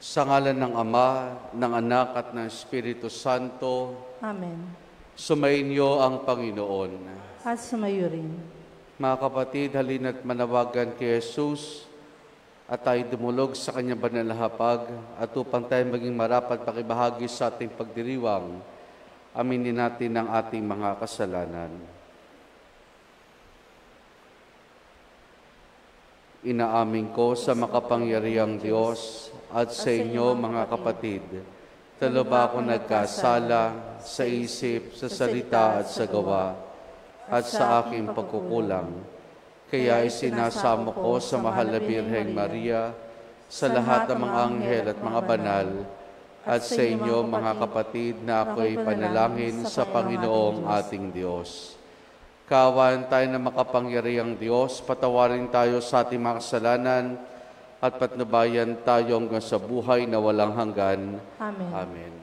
Sa ngalan ng Ama, ng Anak at ng Espiritu Santo. Amen. Sumainyo ang Panginoon. At sumayo rin. Mga kapatid, halina't manawagan kay Jesus at tayo dumulog sa kanyang banal na hapag at upang tayo maging marapat pakibahagi sa ating pagdiriwang, aminin natin ang ating mga kasalanan. Inaamin ko sa makapangyarihang Diyos at sa inyo mga kapatid, talo ba ako nagkasala sa isip, sa salita at sa gawa, at sa aking pagkukulang. Kaya isinasamo ko sa mahal na Birheng Maria, sa lahat ng mga anghel at mga banal, at sa inyo mga kapatid na ako'y panalangin sa Panginoong ating Diyos. Kaawaan tayo na makapangyarihang Diyos, patawarin tayo sa ating mga kasalanan at patnubayan tayo hanggang sa buhay na walang hanggan. Amen. Amen.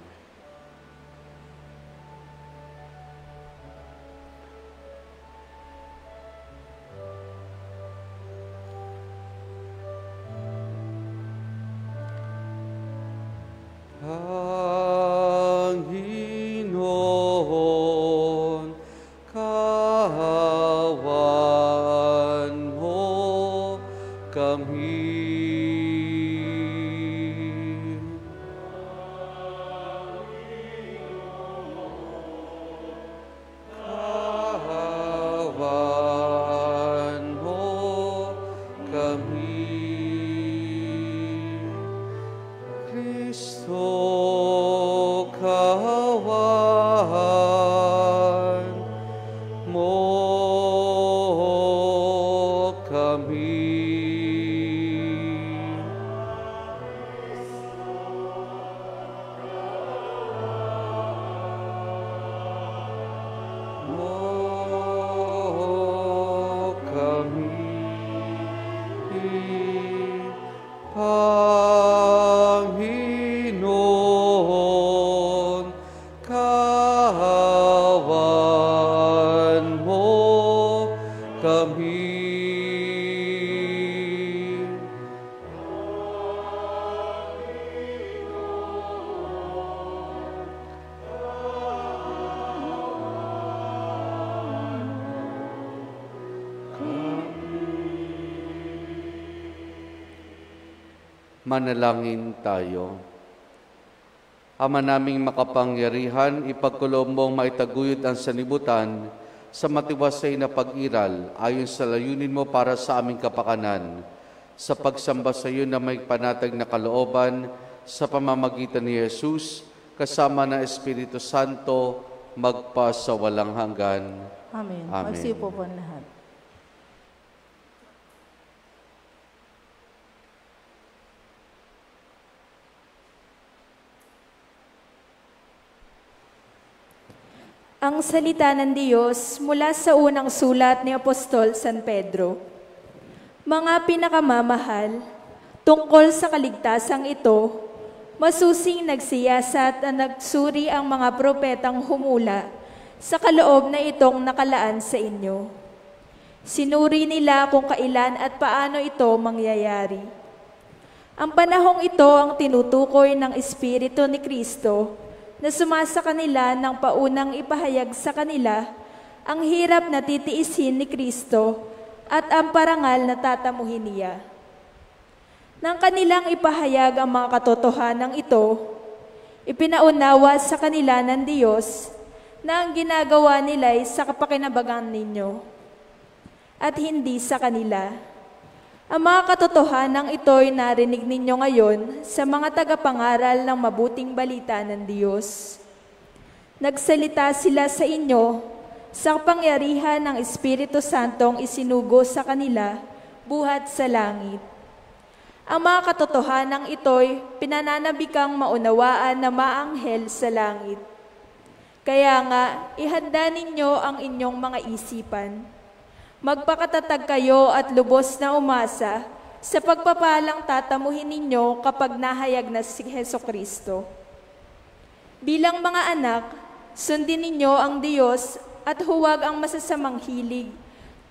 Panginoon, kaawaan mo kami. Kaawaan mo kami. Kristo, kaawaan mo kami. Mo kami. Panginoon, kaawaan mo kami. Manalangin tayo. Ama naming makapangyarihan, ipagkuloob mong maitaguyod ang sanlibutan sa matiwasay na pag-iral ayon sa layunin mo para sa aming kapakanan, sa pagsamba sa iyo na may panatag na kalooban sa pamamagitan ni Jesus, kasama ng Espiritu Santo, magpa sa walang hanggan. Amen. Amen. Magsipo po ang lahat. Ang salita ng Diyos mula sa unang sulat ni Apostol San Pedro. Mga pinakamamahal, tungkol sa kaligtasang ito, masusing nagsiyasat at nagsuri ang mga propetang humula sa kaloob na itong nakalaan sa inyo. Sinuri nila kung kailan at paano ito mangyayari. Ang panahong ito ang tinutukoy ng Espiritu ni Kristo na sumasa kanila ng paunang ipahayag sa kanila ang hirap na titiisin ni Kristo at ang parangal na tatamuhin niya. Nang kanilang ipahayag ang mga katotohanan ito, ipinaunawa sa kanila ng Diyos na ang ginagawa nila ay sa kapakinabangan ninyo at hindi sa kanila. Ang mga katotohanan ito'y narinig ninyo ngayon sa mga tagapangaral ng mabuting balita ng Diyos. Nagsalita sila sa inyo sa kapangyarihan ng Espiritu Santong isinugo sa kanila buhat sa langit. Ang mga katotohanan ito'y pinananabikang maunawaan na maanghel sa langit. Kaya nga, ihanda ninyo ang inyong mga isipan. Magpakatatag kayo at lubos na umasa sa pagpapalang tatamuhin ninyo kapag nahayag na si Hesukristo. Bilang mga anak, sundin ninyo ang Diyos at huwag ang masasamang hilig,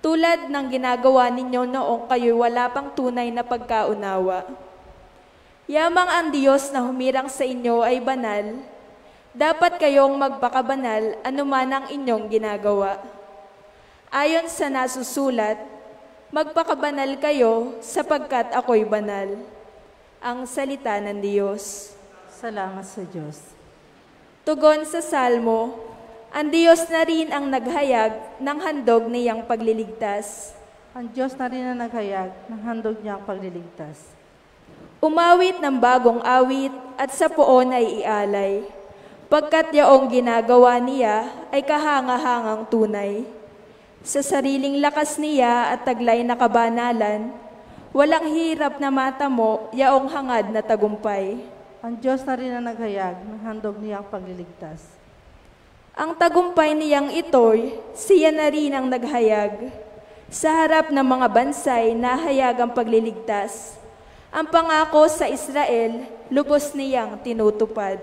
tulad ng ginagawa ninyo noong kayo'y wala pang tunay na pagkaunawa. Yamang ang Diyos na humirang sa inyo ay banal, dapat kayong magpakabanal anuman ang inyong ginagawa. Ayon sa nasusulat, magpakabanal kayo sapagkat ako'y banal. Ang salita ng Diyos. Salamat sa Diyos. Tugon sa Salmo, ang Diyos na rin ang naghayag ng handog niyang pagliligtas. Ang Diyos na rin ang naghayag ng handog niyang pagliligtas. Umawit ng bagong awit at sa poon ay ialay, pagkat yaong ginagawa niya ay kahanga-hangang tunay. Sa sariling lakas niya at taglay na kabanalan, walang hirap na matamo yaong hangad na tagumpay. Ang Diyos na rin ang naghayag ng handog niyang pagliligtas. Ang tagumpay niyang ito'y siya na rin ang naghayag. Sa harap ng mga bansay, nahayag ang pagliligtas. Ang pangako sa Israel, lubos niyang tinutupad.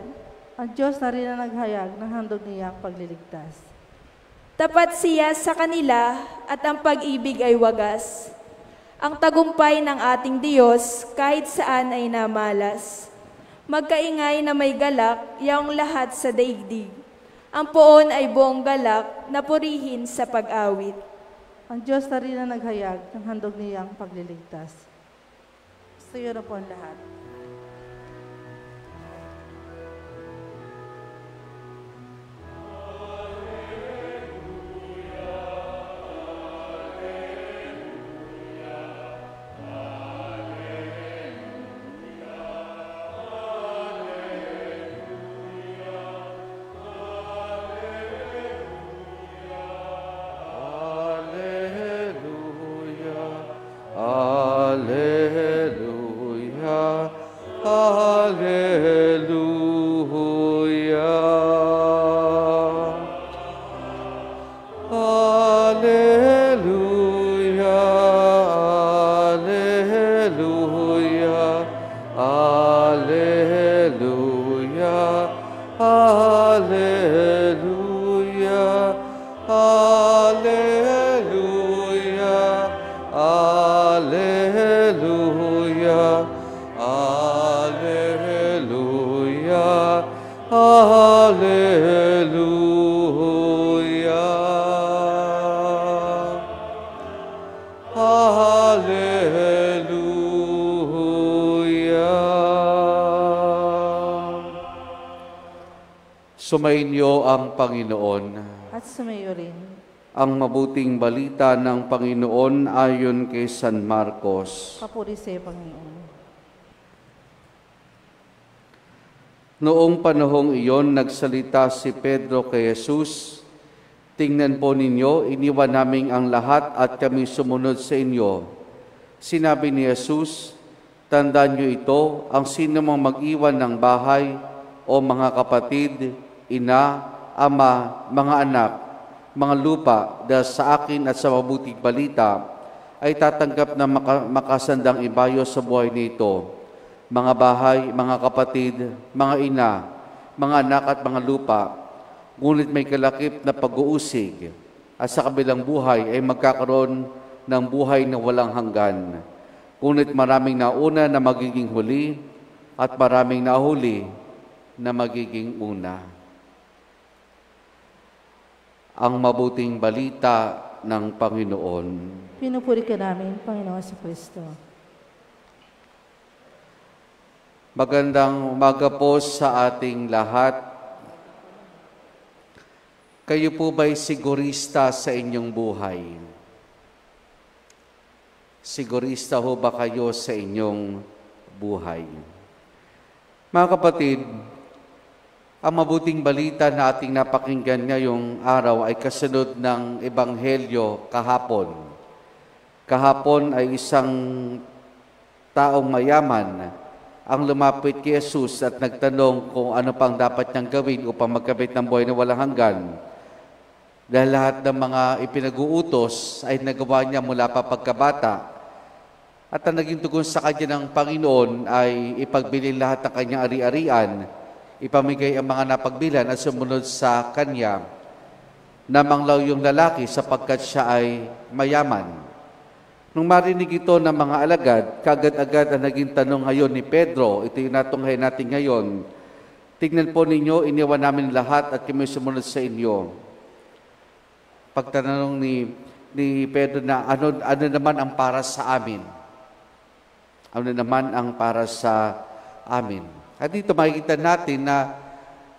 Ang Diyos na rin ang naghayag ng handog niyang pagliligtas. Tapat siya sa kanila at ang pag-ibig ay wagas. Ang tagumpay ng ating Diyos kahit saan ay namalas. Magkaingay na may galak, yaong lahat sa daigdig. Ang poon ay buong galak na purihin sa pag-awit. Ang Diyos na rin ang naghayag ng handog niyang pagliligtas. Sa iyo na po ang lahat. Sumainyo ang Panginoon. At sumayo rin. Ang mabuting balita ng Panginoon ayon kay San Marcos. Papuri sa iyo, Panginoon. Noong panahong iyon, nagsalita si Pedro kay Jesus, "Tingnan po ninyo, iniwan namin ang lahat at kami sumunod sa inyo." Sinabi ni Jesus, "Tandaan niyo ito, ang sino mang mag-iwan ng bahay o mga kapatid, ina, ama, mga anak, mga lupa dahil sa akin at sa mabuting balita, ay tatanggap na makasandang ibayo sa buhay nito. Mga bahay, mga kapatid, mga ina, mga anak at mga lupa, ngunit may kalakip na pag-uusig at sa kabilang buhay ay magkakaroon ng buhay na walang hanggan. Ngunit maraming nauna na magiging huli at maraming nahuli na magiging una." Ang mabuting balita ng Panginoon. Pinupuri ka namin, Panginoon sa Kristo. Magandang umaga po sa ating lahat. Kayo po ba'y sigurista sa inyong buhay? Sigurista ho ba kayo sa inyong buhay? Mga kapatid, ang mabuting balita na ating napakinggan ngayong araw ay kasunod ng Ebanghelyo kahapon. Kahapon ay isang taong mayaman ang lumapit kay Jesus at nagtanong kung ano pang dapat niyang gawin upang magkamit ng buhay na walang hanggan. Dahil lahat ng mga ipinag-uutos ay nagawa niya mula pa pagkabata. At ang naging tugon sa kanya ng Panginoon ay ipagbilin lahat ng kanyang ari-arian, ipamigay ang mga napagbilan at sumunod sa kanya. Namanglaw yung lalaki sapagkat siya ay mayaman. Nung marinig ito ng mga alagad, kagad-agad ang naging tanong ngayon ni Pedro, ito yung natunghay natin ngayon, tignan po ninyo, iniwan namin lahat at kami sumunod sa inyo. Pagtanong ni Pedro na ano naman ang para sa amin? Ano naman ang para sa amin? At dito makikita natin na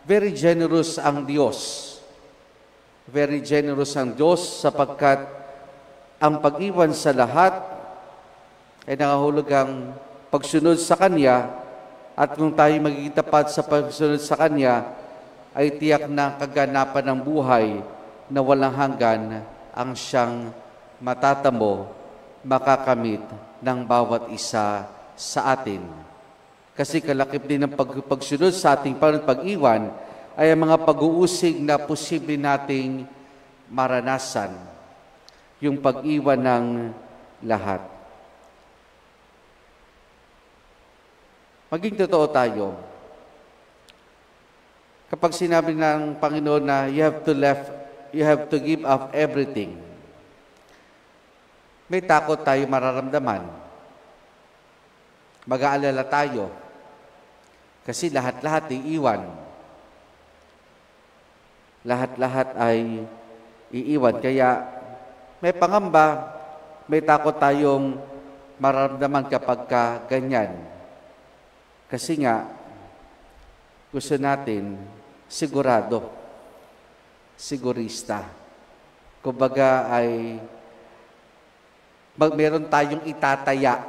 very generous ang Diyos. Very generous ang Diyos sapagkat ang pag-iwan sa lahat ay nakahulog ang pagsunod sa Kanya at kung tayo magiging tapat sa pagsunod sa Kanya ay tiyak na kaganapan ng buhay na walang hanggan ang siyang matatamo, makakamit ng bawat isa sa atin. Kasi kalakip din ng pagsunod sa ating pag-iwan ay ang mga pag-uusig na posible nating maranasan. Yung pag-iwan ng lahat. Maging totoo tayo. Kapag sinabi ng Panginoon na you have to give up everything, may takot tayo mararamdaman. Mag-aalala tayo. Kasi lahat-lahat iiwan. Lahat-lahat ay iiwan. Kaya may pangamba, may takot tayong mararamdaman kapag ganyan. Kasi nga, gusto natin sigurado, sigurista. Kumbaga ay meron tayong itataya.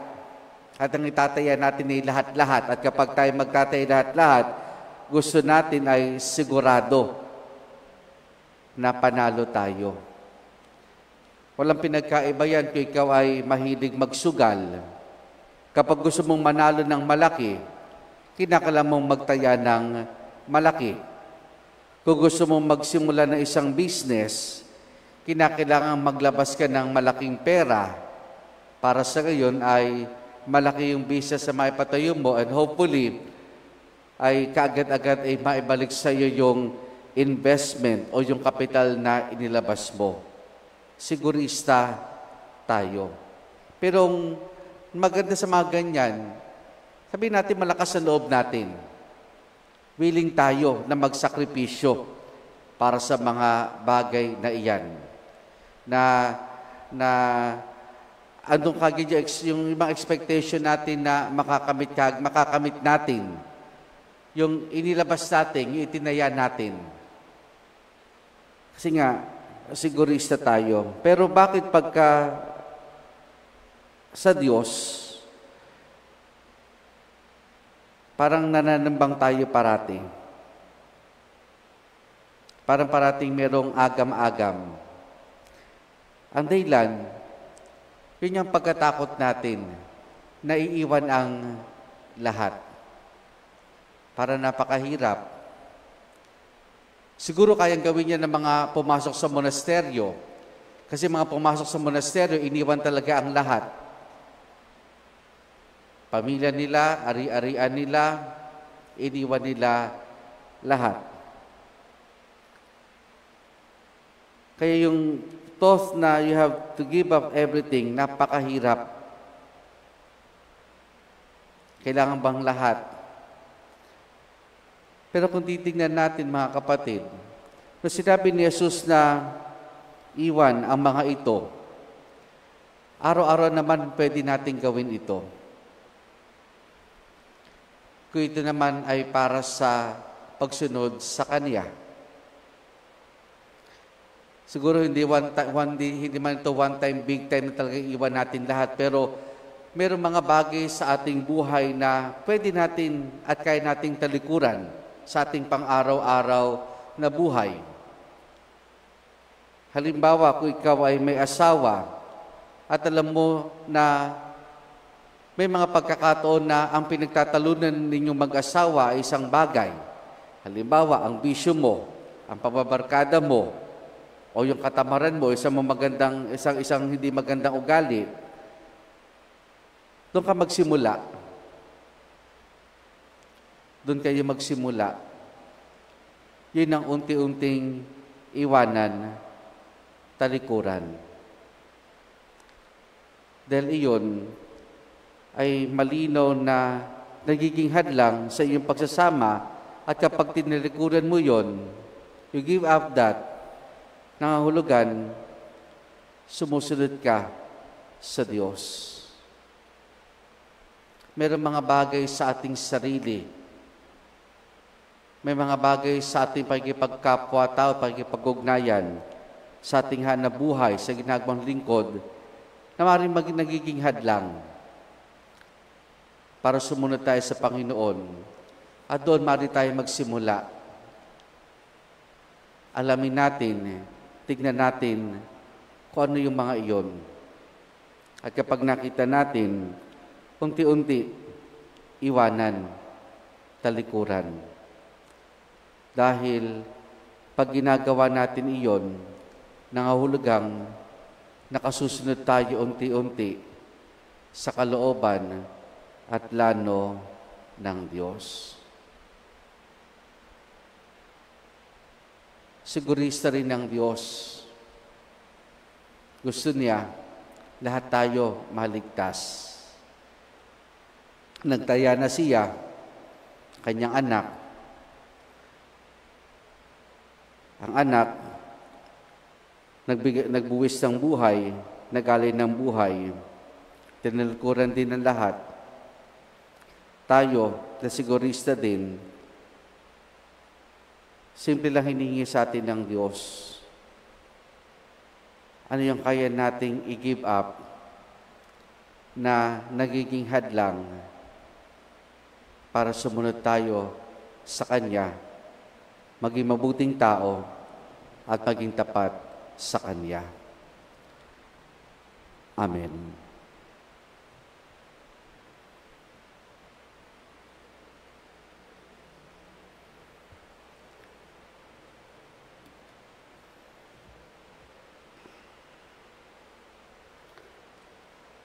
At ang itataya natin ay lahat-lahat. At kapag tayo magtataya lahat-lahat, gusto natin ay sigurado na panalo tayo. Walang pinagkaiba yan kung ikaw ay mahilig magsugal. Kapag gusto mong manalo ng malaki, kinakailangan mong magtaya ng malaki. Kung gusto mong magsimula ng isang business, kinakailangan maglabas ka ng malaking pera para sa gayon ay malaki yung business na maipatayo mo and hopefully ay kaagad-agad ay maibalik sa iyo yung investment o yung kapital na inilabas mo. Sigurista tayo. Pero maganda sa mga ganyan, sabihin natin malakas ang loob natin. Willing tayo na magsakripisyo para sa mga bagay na iyan. Na andun kagad yung mga expectation natin na makakamit natin. Yung inilabas natin, yung itinaya natin. Kasi nga, sigurista tayo. Pero bakit pagka sa Diyos, parang nananambang tayo parati? Parang parating merong agam-agam. Ang dahilan, yun yung pagkatakot natin na iiwan ang lahat. Para napakahirap. Siguro kayang gawin yan ng mga pumasok sa monasteryo. Kasi mga pumasok sa monasteryo, iniwan talaga ang lahat. Pamilya nila, ari-arian nila, iniwan nila lahat. Kaya yung thought na you have to give up everything, napakahirap. Kailangan bang lahat? Pero kung titingnan natin mga kapatid, nung sinabi ni Jesus na iwan ang mga ito, araw-araw naman pwede natin gawin ito. Kung ito naman ay para sa pagsunod sa Kanya. Siguro hindi man ito one time, big time na talaga iwan natin lahat, pero mayroong mga bagay sa ating buhay na pwede natin at kaya nating talikuran sa ating pang-araw-araw na buhay. Halimbawa, kung ikaw ay may asawa at alam mo na may mga pagkakataon na ang pinagtatalunan ninyong mag-asawa ay isang bagay. Halimbawa, ang bisyo mo, ang pababarkada mo, o yung katamaran mo, isang hindi magandang ugali, doon ka magsimula. Doon kayo magsimula. Yun ang unti-unting iwanan, talikuran. Dahil iyon ay malinaw na nagiging hadlang sa iyong pagsasama at kapag tinalikuran mo yon, you give up that, nangahulugan, sumusunod ka sa Diyos. Mayroong mga bagay sa ating sarili. May mga bagay sa ating pagkipagkapwa-tao, pagkipag-ugnayan, sa ating hanabuhay, sa ginagawang lingkod, na maaaring nagiging hadlang para sumunod tayo sa Panginoon. At doon maaari tayo magsimula. Alamin natin, tignan natin kung ano yung mga iyon. At kapag nakita natin, unti-unti, iwanan, talikuran. Dahil pag ginagawa natin iyon, nangahulugang nakasusunod tayo unti-unti sa kalooban at plano ng Diyos. Sigurista rin ng Diyos. Gusto niya, lahat tayo maligtas. Nagtaya na siya, kanyang anak. Ang anak, nagbuwis ng buhay, nagalay ng buhay, tinalikuran din ng lahat. Tayo, na sigurista din, simple lang hiningi sa atin ng Diyos. Ano yung kaya nating i-give up na nagiging hadlang para sumunod tayo sa Kanya, maging mabuting tao at maging tapat sa Kanya. Amen.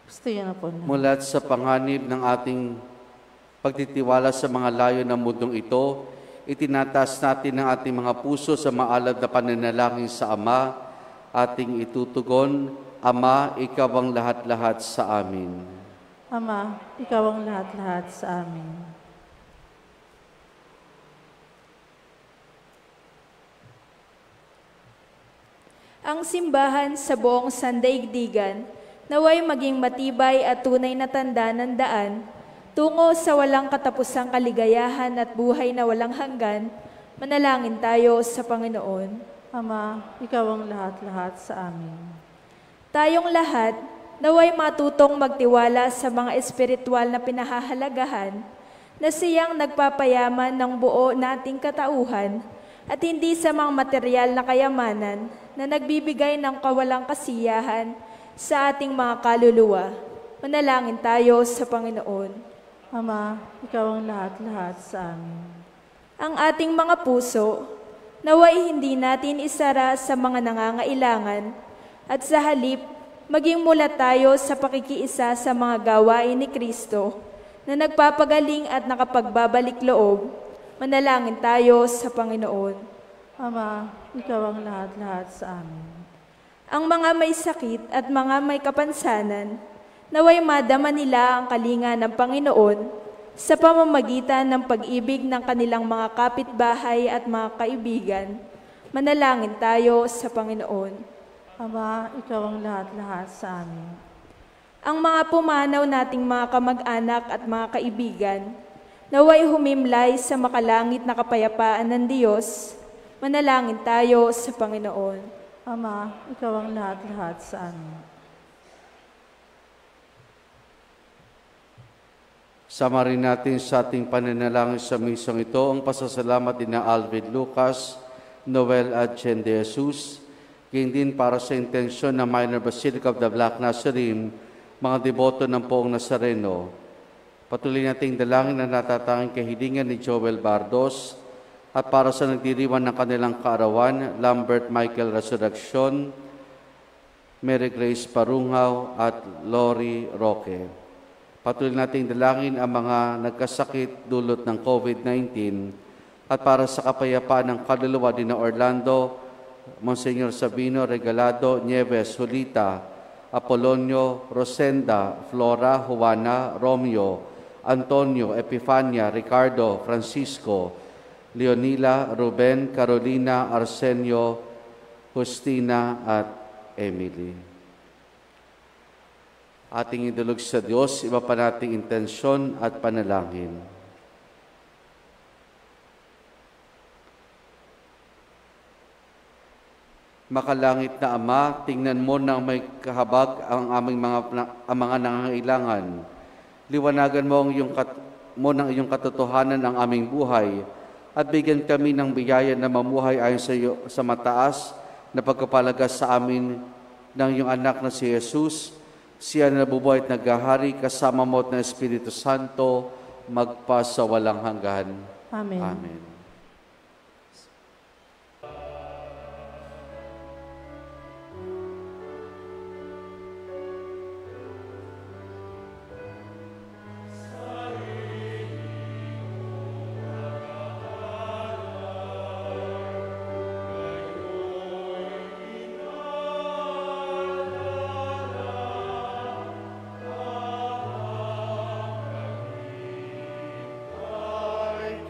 Gusto yun na po na. Mulat sa panganib ng ating pagtitiwala sa mga layo ng mundong ito, itinataas natin ang ating mga puso sa maalab na pananalangin sa Ama, ating itutugon, Ama, Ikaw ang lahat-lahat sa amin. Ama, Ikaw ang lahat-lahat sa amin. Ang simbahan sa buong sandaigdigan, naway maging matibay at tunay na tanda ng daan tungo sa walang katapusang kaligayahan at buhay na walang hanggan. Manalangin tayo sa Panginoon. Ama, Ikaw ang lahat-lahat sa amin. Tayong lahat, naway matutong magtiwala sa mga espiritual na pinahahalagahan na siyang nagpapayaman ng buo nating katauhan at hindi sa mga material na kayamanan na nagbibigay ng kawalang kasiyahan sa ating mga kaluluwa. Manalangin tayo sa Panginoon. Ama, Ikaw ang lahat-lahat sa amin. Ang ating mga puso, naway hindi natin isara sa mga nangangailangan at sa halip, maging mula tayo sa pakikiisa sa mga gawain ni Kristo na nagpapagaling at nakapagbabalik loob. Manalangin tayo sa Panginoon. Ama, Ikaw ang lahat-lahat sa amin. Ang mga may sakit at mga may kapansanan, naway madama nila ang kalinga ng Panginoon sa pamamagitan ng pag-ibig ng kanilang mga kapitbahay at mga kaibigan. Manalangin tayo sa Panginoon. Ama, Ikaw ang lahat-lahat sa amin. Ang mga pumanaw nating mga kamag-anak at mga kaibigan, naway humimlay sa makalangit na kapayapaan ng Diyos. Manalangin tayo sa Panginoon. Ama, Ikaw ang lahat-lahat sa amin. Sama rin natin sa ating pananalangin sa misong ito ang pasasalamat din ng Alvin Lucas, Noel Adchen de Jesus, gayon din para sa intensyon ng Minor Basilica of the Black Nazarene, mga deboto ng Poong Nazareno. Patuloy nating dalangin ang natatanging kahilingan ni Joel Bardos at para sa nagdiriwan ng kanilang kaarawan, Lambert Michael Resurrection, Mary Grace Parungaw at Lori Roque. Patuloy nating dalangin ang mga nagkasakit dulot ng COVID-19 at para sa kapayapaan ng kaluluwa ni Orlando, Monsignor Sabino Regalado Nieves Julita Apolonio, Rosenda, Flora, Juana, Romeo, Antonio, Epifania, Ricardo, Francisco, Leonila, Ruben, Carolina, Arsenio, Justina, at Emily. Ating idulog sa Diyos, iba pa nating intensyon at panalangin. Makalangit na Ama, tingnan mo nang may kahabag ang aming mga nangangailangan. Liwanagan mo ng iyong katotohanan ang aming buhay at bigyan kami ng biyaya na mamuhay ayon sa mataas na pagkapalaga sa amin ng iyong anak na si Jesus. Siya na nabubuhay at naghahari kasama mo at ng Espiritu Santo magpa sa walang hanggan. Amen. Amen.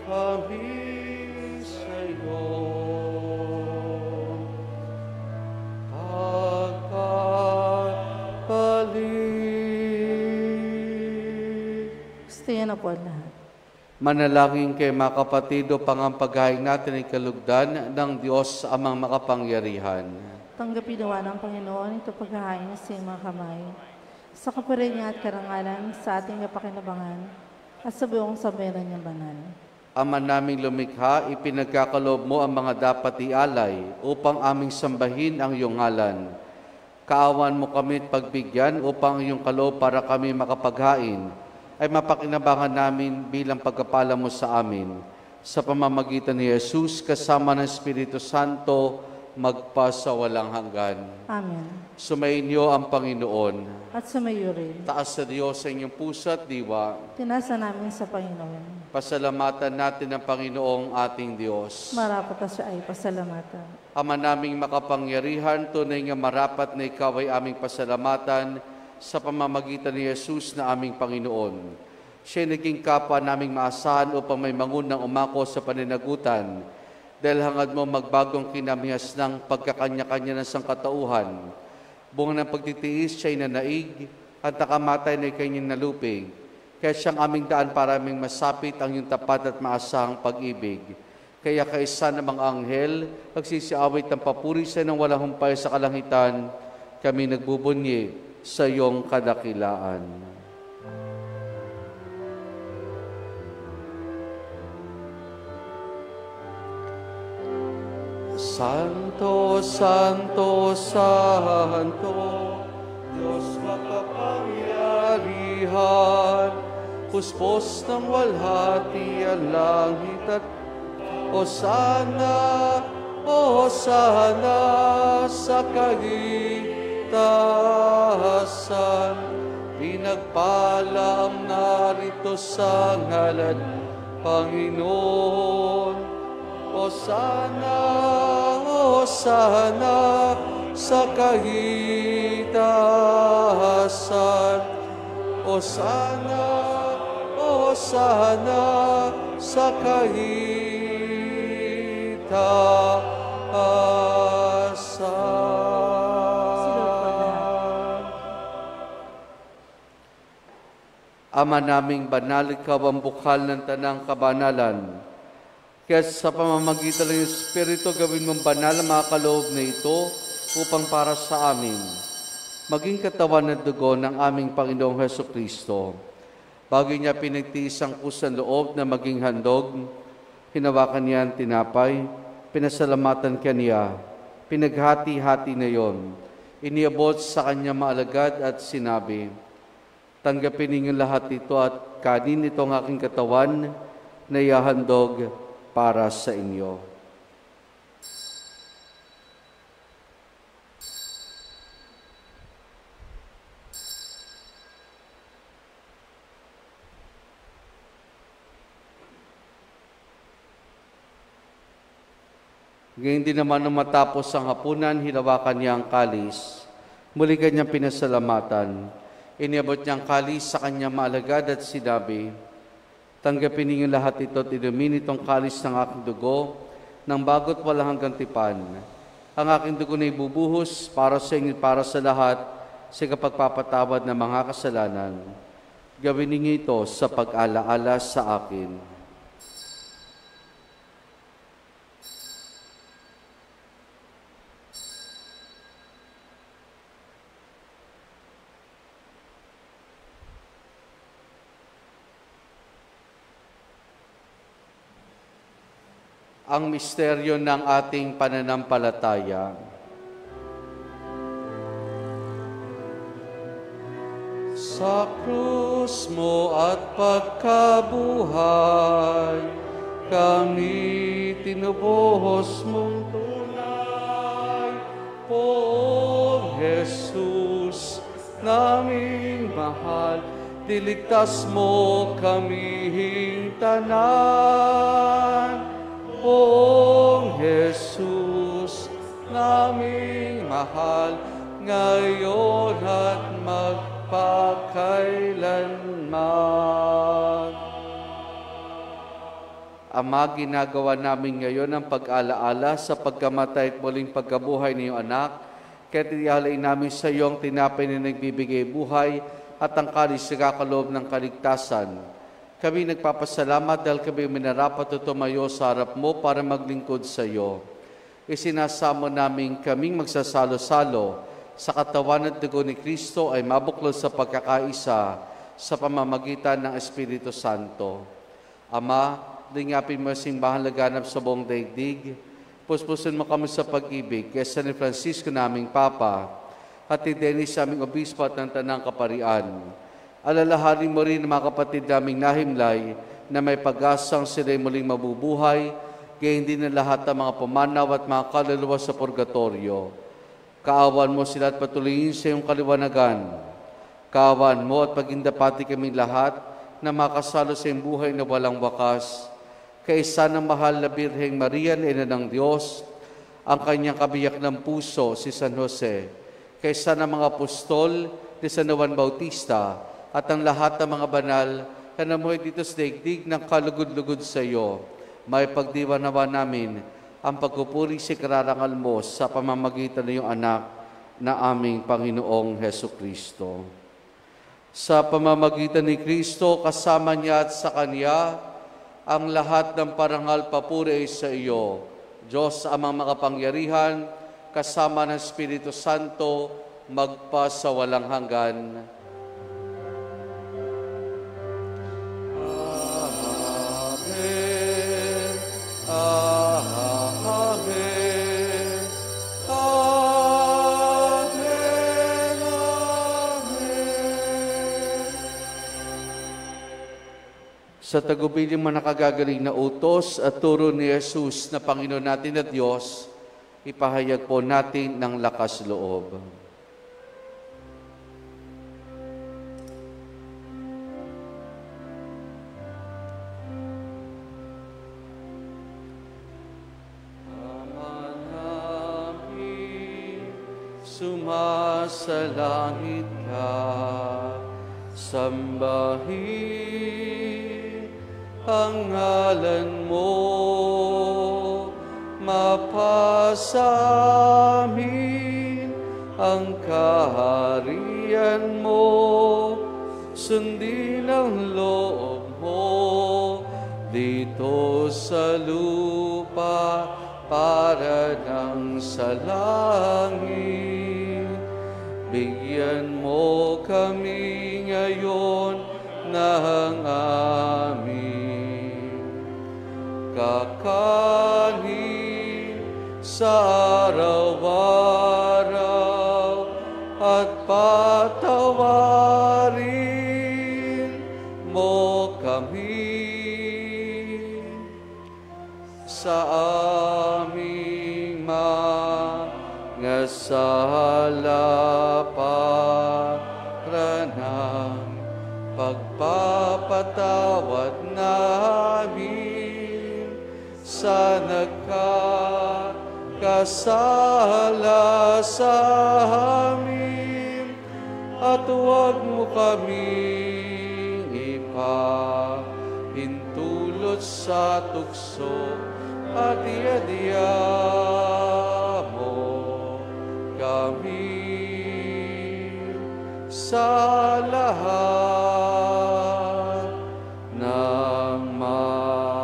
Kami sa'yo pagkapalit. Gusto na po lahat. Manalangin kay mga kapatid upang ang paghahain natin ay kalugdan ng Diyos amang makapangyarihan. Tanggapin nawa ng Panginoon ito paghahain sa iyong mga kamay. Sa kapurihan niya at karangalan sa ating kapakinabangan at sa buong sambayanan niyang banal. Ama naming lumikha, ipinagkakaloob mo ang mga dapat ialay upang aming sambahin ang iyong ngalan. Kaawan mo kami at pagbigyan upang iyong kaloob para kami makapaghain ay mapakinabangan namin bilang pagkapala mo sa amin. Sa pamamagitan ni Jesus kasama ng Espiritu Santo, magpa sa walang hanggan. Amen. Sumainyo ang Panginoon. At sumayo rin. Taas sa Diyos sa inyong puso at diwa. Tinasa namin sa Panginoon. Pasalamatan natin ang Panginoong ating Diyos. Marapat na siya ay pasalamatan. Ama naming makapangyarihan, tunay nga marapat na ikaw ay aming pasalamatan sa pamamagitan ni Jesus na aming Panginoon. Siya naging kapwa naming maasahan upang may mangunang umako sa paninagutan dahil hangad mo magbagong kinamihas ng pagkakanya-kanya ng sangkatauhan. Bunga ng pagtitiis, siya'y nanaig at nakamatay na ikanyang nalupig. Kaya siyang aming daan para aming masapit ang iyong tapat at maasahang pag-ibig. Kaya kaisa ng mga anghel, nagsisiawit ng papuri sa ng walang humpay sa kalangitan, kami nagbubunyi sa iyong kadakilaan. Santo, Santo, Santo, Diyos makapangyarihan, puspos ng walhati ang langit at Hosana, Hosana sa kahitasan. Pinagpala ang narito sa ngalan Panginoon. Hosana, Hosana sa kahitasan. Hosana, Hosana sa kahitasan. Ama naming banal, ikaw ang bukal ng tanang kabanalan. Kaya sa pamamagitan ng Espiritu, gawin mong banal ang mga kaloob na ito upang para sa amin maging katawan at dugo ng aming Panginoong Hesukristo. Bago niya pinagtiis ang kusang loob na maging handog, hinawakan niya ang tinapay, pinasalamatan kaniya, pinaghati-hati na yon. Iniabot sa kanya maalagad at sinabi, tanggapin ninyo lahat ito at kanin itong aking katawan na ihahandog para sa inyo. Ngayon din naman nung matapos ang hapunan, hinawakan niya ang kalis. Muli kanyang pinasalamatan. Iniabot niyang kalis sa kanyang maalagad at sinabi, tanggapin ninyo lahat ito at inumin itong kalis ng aking dugo ng bago't walang hanggang tipan. Ang aking dugo na ibubuhos para sa inyo para sa lahat sa kapagpapatawad ng mga kasalanan. Gawin ninyo ito sa pag-alaala sa akin. Ang misteryo ng ating pananampalataya. Sa krus mo at pagkabuhay, kami tinubuhos mong tunay. Poong Jesus, naming mahal, diligtas mo kaming tanan. Poong Jesus, naming mahal, ngayon at magpakailanman. Ama, ginagawa namin ngayon ang pag-alaala sa pagkamatay at muling pagkabuhay ng iyong anak, kaya tinihalay namin sa iyo ang tinapay na nagbibigay buhay at ang kalis na kakaloob ng kaligtasan. Kami nagpapasalamat dahil kami minarapat o tumayo sa harap mo para maglingkod sa iyo. Isinasamo namin kaming magsasalo-salo sa katawan at dugo ni Kristo ay mabuklod sa pagkakaisa sa pamamagitan ng Espiritu Santo. Ama, lingapin mo simbahan laganap sa buong daigdig. Puspusin mo kami sa pag-ibig kay San Francisco naming Papa at ni Dennis aming Obispo at ng Tanang Kaparian. Alalahanin mo rin mga kapatid naming nahimlay na may pag-asang sila'y muling mabubuhay, gayon din na lahat ng mga pumanaw at mga kaluluwa sa purgatorio. Kaawan mo sila at patuloyin sa iyong kaliwanagan. Kaawan mo at pagindapati kaming lahat na makasalo sa iyong buhay na walang wakas. Kaisa ng mahal na Birheng Maria na Ina ng Diyos, ang kanyang kabiyak ng puso, si San Jose, kaisa ng mga apostol ni San Juan Bautista, at ang lahat ng mga banal na namuhay dito sa daigdig ng kalugod-lugod sa iyo, may pagdiwanawa namin ang pagpupuri sa kararangal mo sa pamamagitan ng iyong anak na aming Panginoong Hesukristo. Sa pamamagitan ni Kristo, kasama niya at sa Kanya, ang lahat ng parangal papuri ay sa iyo, Diyos amang makapangyarihan, kasama ng Espiritu Santo, magpa sa walang hanggan. Sa tagubilin mo nakagagaling na utos at turo ni Jesus na Panginoon natin at Diyos, ipahayag po natin ng lakas loob. Ama namin, sumasalangit ka, sambahin ang ngalan mo, mapasa amin ang kaharian mo, sundin ang loob mo dito sa lupa para nang sa langit. Bigyan mo kami ngayon ng aming kakanin sa araw-araw at patawarin mo kami sa aming mga sala para ng pagpapatawad namin sa nagkakasala sa amin. at huwag mo kaming ipahintulot sa tukso at iadya mo kami sa lahat ng masama.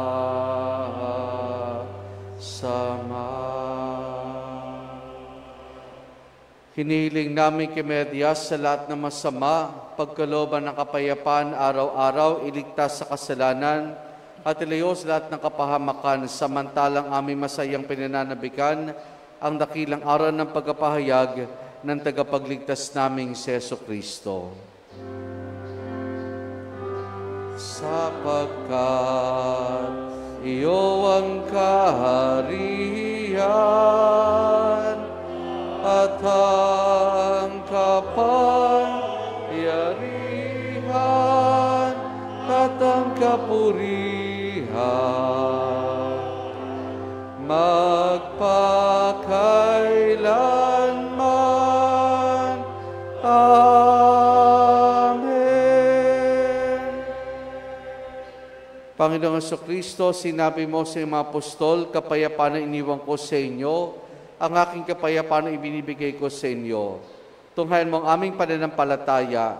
Hinihiling namin kay Medyas sa lahat ng masama, pagkalooban ng kapayapaan araw-araw, iligtas sa kasalanan, at ilayo sa lahat ng kapahamakan, samantalang aming masayang pinananabikan ang dakilang araw ng pagkapahayag ng tagapagligtas naming si Jesucristo. Sapagkat iyo ang kaharian at ang kapangyarihan at ang kapurihan magpakailanman. Amen. Panginoong Jesucristo, sinabi mo sa mga apostol, kapayapaan na iniwan ko sa inyo, ang aking kapayapaan na ibinibigay ko sa inyo. Tunghayan mo ang aming pananampalataya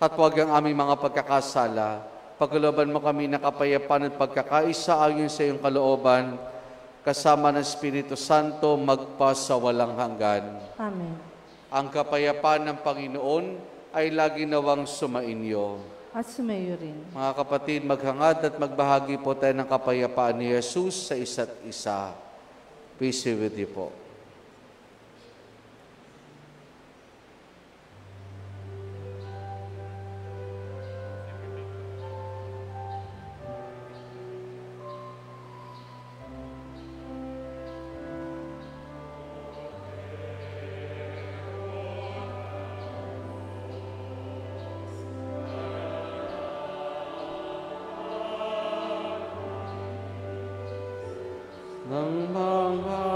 at huwag ang aming mga pagkakasala. Pagkalooban mo kami ng kapayapaan at pagkakaisa ayon sa iyong kalooban, kasama ng Espiritu Santo, magpa sa walang hanggan. Amen. Ang kapayapaan ng Panginoon ay lagi nawang sumainyo. At sumayo rin. Mga kapatid, maghangad at magbahagi po tayo ng kapayapaan ni Jesus sa isa't isa. Peace be with you po. Ng mga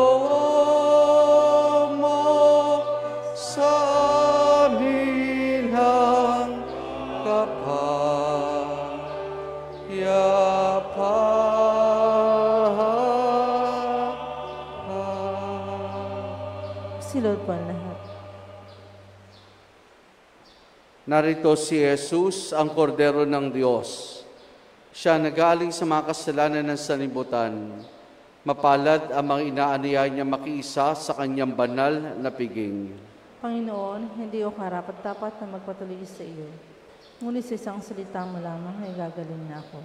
ipagkaloob mo sa amin ang kapayapaan. Silod po ang lahat. Narito si Jesus, ang kordero ng Diyos. Siya nagaling sa mga kasalanan ng sanlibutan. Mapalad ang mga inaaniya niya makiisa sa kanyang banal na piging. Panginoon, hindi ako karapat-dapat na magpatuloy sa iyo. Ngunit sa isang salita mo lamang ay gagaling na ako.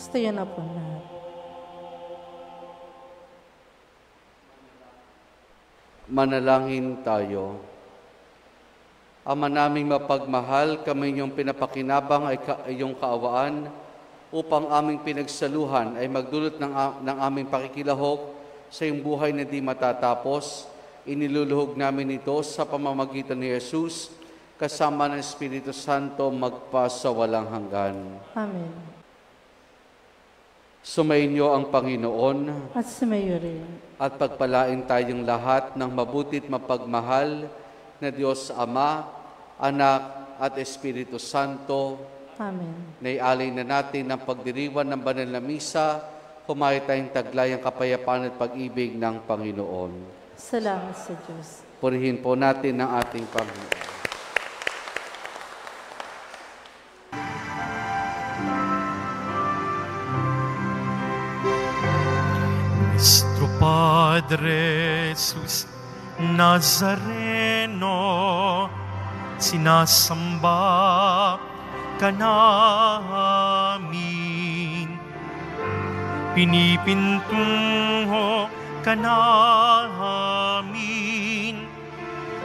Gusto na po lahat. Manalangin tayo. Ama naming mapagmahal, kami inyong pinapakinabang ay iyong kaawaan upang aming pinagsaluhan ay magdulot ng aming pakikilahok sa iyong buhay na di matatapos. Iniluluhog namin ito sa pamamagitan ni Jesus kasama ng Espiritu Santo magpasawalang hanggan. Amen. Sumainyo ang Panginoon At sumayo rin. at pagpalain tayong lahat ng mabutit mapagmahal na Diyos Ama, Anak at Espiritu Santo. Amen. Naialay na natin ang pagdiriwan ng banal na misa, humayo tayong taglay ang kapayapaan at pag-ibig ng Panginoon. Salamat sa Diyos. Purihin po natin ang ating Panginoon. Nuestro Padre Jesus Nazareno, sinasamba ka namin, pinipintungo ka namin,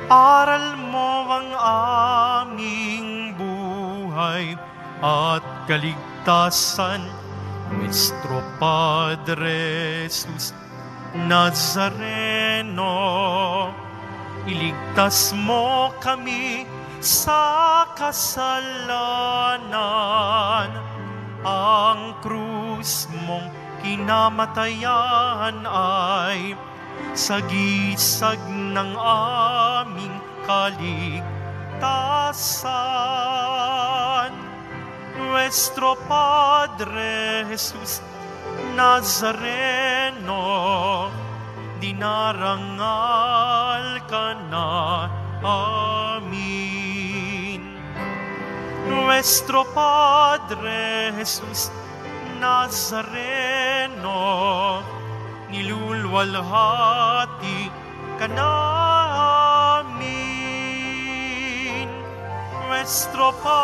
aral mo ang aming buhay at kaligtasan. Nuestro Padre Jesus Nazareno, iligtas mo kami sa kasalanan. Ang krus mong kinamatayan ay sagisag ng aming kaligtasan. Nuestro Padre Jesus Nazareno, dinarangal ka na amin. Nuestro Padre Jesus Nazareno, nilulwalhati ka na amin. Nuestro Padre